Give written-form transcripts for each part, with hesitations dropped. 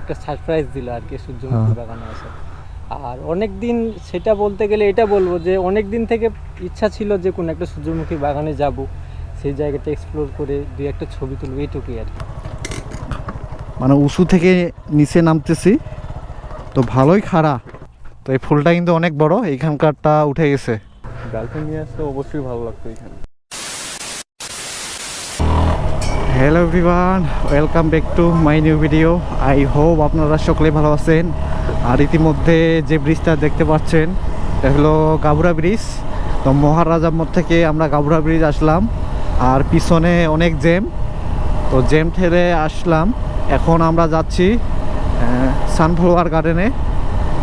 একটা সারপ্রাইজ দিল আর কি সূর্যমুখী বাগানে আসে। আর অনেক দিন সেটা বলতে গেলে এটা বলবো যে অনেক দিন থেকে ইচ্ছা ছিল যে কোনো একটা সূর্যমুখী বাগানে যাব, সেই জায়গাটা এক্সপ্লোর করে দুই একটা ছবি তুলবো, এইটুকুই আর কি। মানে উঁচু থেকে নিচে নামতেছি তো ভালোই খাড়া। তো এই ফুলটা কিন্তু অনেক বড়, এইখানকারটা উঠে গেছে। গার্লফ্রেন্ড নিয়ে আসলে অবশ্যই ভালো লাগতো এখানে। Hello everyone, welcome back to my new video. I hope আপনারা সকলেই ভালো আছেন। আর ইতিমধ্যে যে ব্রিজটা দেখতে পাচ্ছেন এটা হলো গাবুরা ব্রিজ। তো মহারাজার মোড় থেকে আমরা গাবুরা ব্রিজ আসলাম, আর পিছনে অনেক জ্যাম, তো জ্যাম ঠেলে আসলাম। এখন আমরা যাচ্ছি সানফ্লাওয়ার গার্ডেনে।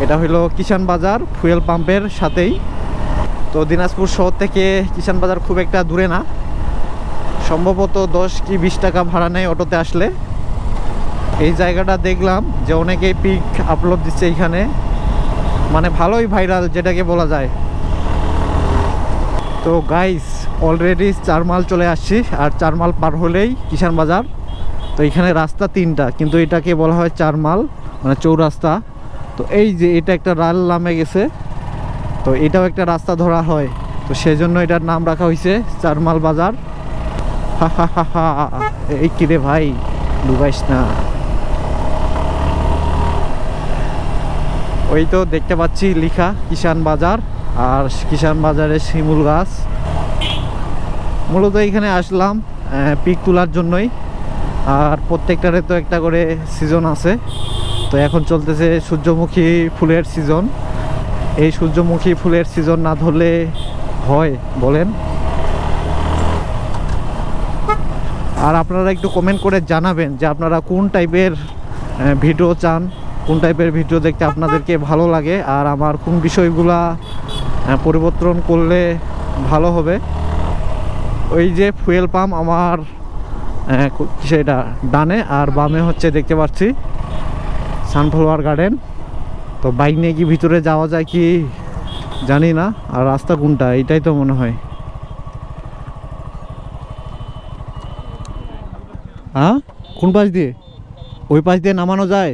এটা হলো কিষান বাজার ফুয়েল পাম্পের সাথেই। তো দিনাজপুর শহর থেকে কিষান বাজার খুব একটা দূরে না, সম্ভবত 10 কি 20 টাকা ভাড়া নেয় অটোতে আসলে। এই জায়গাটা দেখলাম যে অনেকেই পিক আপলোড দিচ্ছে এইখানে, মানে ভালোই ভাইরাল যেটাকে বলা যায়। তো গাইস অলরেডি 4 মাইল চলে আসছি, আর 4 মাইল পার হলেই কিষান বাজার। তো এখানে রাস্তা 3টা, কিন্তু এটাকে বলা হয় 4 মাইল, মানে চৌরাস্তা। তো এই যে এটা একটা রাল নামে গেছে, তো এটাও একটা রাস্তা ধরা হয়, তো সেজন্য এটার নাম রাখা হয়েছে 4 মাইল বাজার। এই কিরে ভাই, ডুবাইস না। ওই তো দেখতে পাচ্ছি লেখা কিষান বাজার, আর কিষান বাজারে শিমুল গাছ। মূলত এখানে আসলাম পিক তোলার জন্যই, আর প্রত্যেকটারে তো একটা করে সিজন আছে। তো এখন চলতেছে সূর্যমুখী ফুলের সিজন। এই সূর্যমুখী ফুলের সিজন না ধরলে হয় বলেন? আর আপনারা একটু কমেন্ট করে জানাবেন যে আপনারা কোন টাইপের ভিডিও চান, কোন টাইপের ভিডিও দেখতে আপনাদেরকে ভালো লাগে, আর আমার কোন বিষয়গুলা পরিবর্তন করলে ভালো হবে। ওই যে ফুয়েল পাম্প আমার সেটা ডানে, আর বামে হচ্ছে দেখতে পাচ্ছি সানফ্লাওয়ার গার্ডেন। তো বাইক নিয়ে কি ভিতরে যাওয়া যায় কি জানি না। আর রাস্তা কোনটা, এটাই তো মনে হয়। হ্যাঁ, কোন পাশ দিয়ে? ওই পাশ দিয়ে নামানো যায়?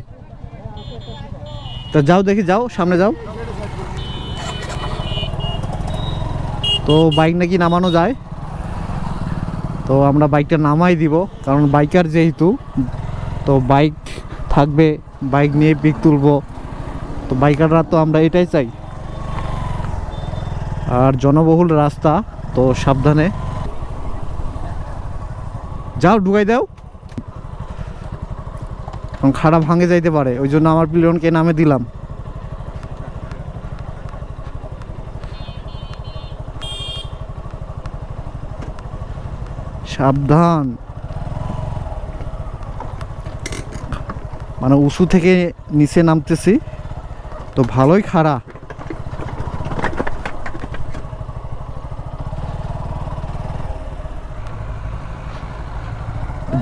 তা যাও দেখি, যাও সামনে যাও। তো বাইক নাকি নামানো যায়, তো আমরা বাইকটা নামাই দিব, কারণ বাইকার যেহেতু, তো বাইক থাকবে, বাইক নিয়ে পিক তুলবো। তো বাইকাররা তো আমরা এটাই চাই। আর জনবহুল রাস্তা, তো সাবধানে যাও, ঢুকাই দাও, খারাপ ভাঙে যাইতে পারে, ওই জন্য আমার পিলিয়নকে নামে দিলাম। সাবধান, মানে উঁচু থেকে নিচে নামতেছি তো ভালোই খাড়া।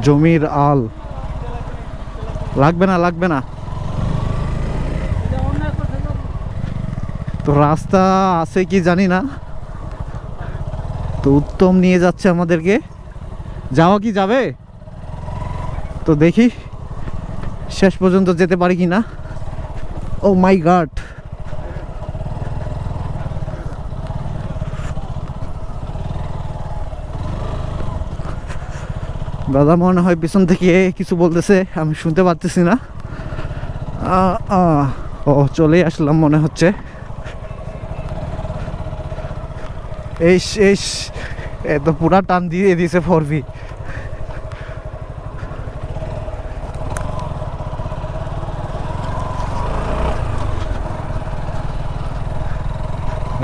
জমির আল লাগবে না, লাগবে না। তো রাস্তা আছে কি জানি না, তো উত্তম নিয়ে যাচ্ছে আমাদেরকে। যাওয়া কি যাবে, তো দেখি শেষ পর্যন্ত যেতে পারি কি না। ও মাই গড, দাদা মনে হয় পিছন থেকে কিছু বলতেছে, আমি শুনতে পারতেছি না। ও চলেই আসলাম মনে হচ্ছে। এই এত পুরা টান দিয়ে দিয়েছে 4V।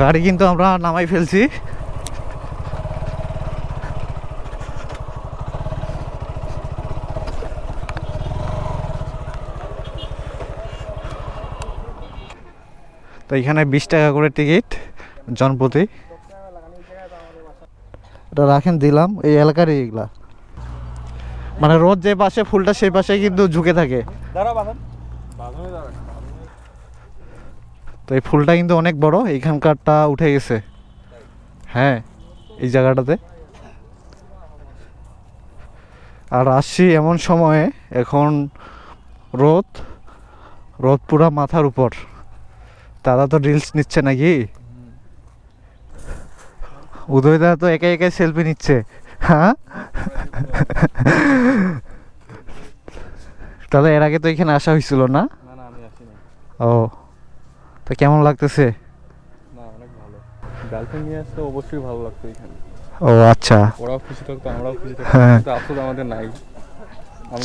গাড়ি কিন্তু আমরা নামাই ফেলছি। তো এখানে 20 টাকা করে টিকিট জনপ্রতি। এটা রাখেন, দিলাম। এই এলাকারই এগুলা, মানে রোদ যে পাশে ফুলটা সেই পাশে কিন্তু ঝুঁকে থাকে। তো এই ফুলটা কিন্তু অনেক বড়, এইখানকারটা উঠে গেছে। হ্যাঁ, এই জায়গাটাতে। আর আসছি এমন সময়ে, এখন রোদ, রোদ পুরা মাথার উপর। দাদা তো রিলস নিচ্ছে নাকি? উদয় দাদা তো একা একাই সেলফি নিচ্ছে। হ্যাঁ, তাহলে এর আগে তো এখানে আসা হয়েছিল না? না না, আমি আসি না। ও, তো কেমন লাগতেছে? না, অনেক ভালো। গার্লফ্রেন্ড নিয়ে আসলে অবশ্যই ভালো লাগতো এখানে। ও আচ্ছা, ওরাও খুশি থাকতো, আমরাও খুশি থাকতাম, হ্যাঁ। কিন্তু আফসোস আমাদের নাই।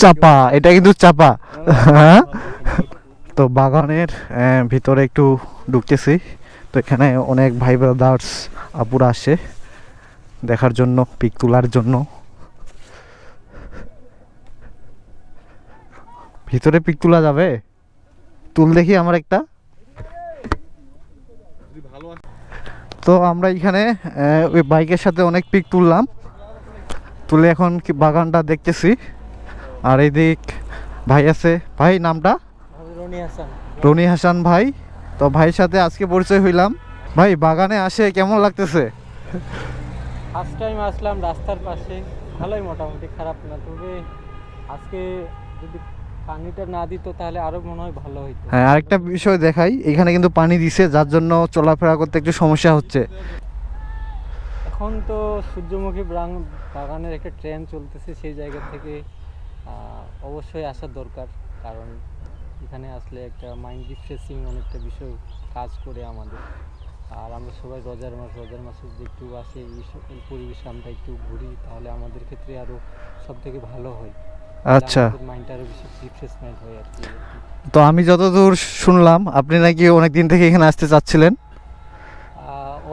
চাপা, এটা কিন্তু চাপা। হ্যাঁ, তো বাগানের ভিতরে একটু ঢুকতেছি। তো এখানে অনেক ভাই ব্রাদার্স আপুরা আসে দেখার জন্য, পিক তোলার জন্য। ভিতরে পিক তোলা যাবে? তুল দেখি আমার একটা। তো আমরা এখানে ওই বাইকের সাথে অনেক পিক তুললাম, তুলে এখন কি বাগানটা দেখতেছি। আর এইদিক ভাই আছে, ভাই নামটা? রনি হাসান। রনি হাসান ভাই। তো ভাইয়ের সাথে আজকে পরিচয় হইলাম। ভাই বাগানে আসে কেমন লাগতেছে? ফার্স্ট টাইম আসলাম রাস্তার পাশে, ভালোই মোটামুটি, খারাপ না। তবে আজকে যদি পানিটা না দিত তাহলে আরো মনে হয় ভালো হইতো। হ্যাঁ, আরেকটা বিষয় দেখাই, এখানে কিন্তু পানি দিছে, যার জন্য চলাফেরা করতে একটু সমস্যা হচ্ছে। এখন তো সূর্যমুখী বাগানের একটা ট্রেন্ড চলতেছে, সেই জায়গা থেকে অবশ্যই আসার দরকার। কারণ এখানে আসলে একটা মাইন্ড রিফ্রেশিং অনেকটা বিষয় কাজ করে আমাদের। আর আমরা সবাই রোজার মাসে যদি একটু আসে এই পরিবেশে আমরা একটু ঘুরি, তাহলে আমাদের ক্ষেত্রে আরও সব থেকে ভালো হয়। আচ্ছা, মাইন্ডটা আরও বেশি রিফ্রেশমেন্ট হয় আর কি। তো আমি যতদূর শুনলাম আপনি নাকি অনেক দিন থেকে এখানে আসতে চাচ্ছিলেন?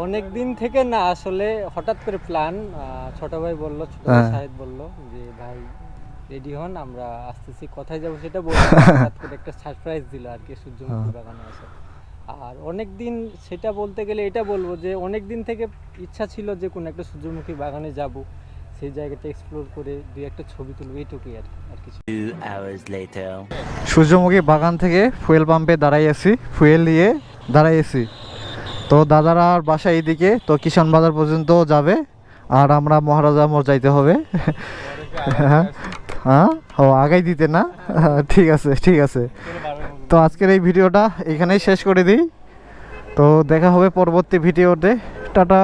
অনেক দিন থেকে না, আসলে হঠাৎ করে প্ল্যান। ছোট ভাই বললো, ছোট ভাই শাহেদ বললো যে ভাই রেডি হন, আমরা আসতেছি, কোথায় যাবো সেটা বললো। হঠাৎ করে একটা সারপ্রাইজ দিল আর কি, সূর্যমুখী বাগানে আসা। আর অনেক দিন, সেটা বলতে গেলে এটা বলবো যে অনেক দিন থেকে ইচ্ছা ছিল যে কোনো একটা সূর্যমুখী বাগানে যাব, সেই জায়গাটা এক্সপ্লোর করে দুই একটা ছবি তুলবো, এইটুকুই আর কি, আর কিছু। 2 hours later. সূর্যমুখী বাগান থেকে ফুয়েল পাম্পে দাঁড়াই আছি, ফুয়েল নিয়ে দাঁড়াই আছি। তো দাদারা আর বাসা এইদিকে, তো কিষান বাজার পর্যন্ত যাবে, আর আমরা মহারাজা মোড় যাইতে হবে। হ্যাঁ, হ্যাঁ, ও আগাই দিতে না? ঠিক আছে, ঠিক আছে। তো আজকের এই ভিডিওটা এখানেই শেষ করে দিই। তো দেখা হবে পরবর্তী ভিডিওতে। টাটা।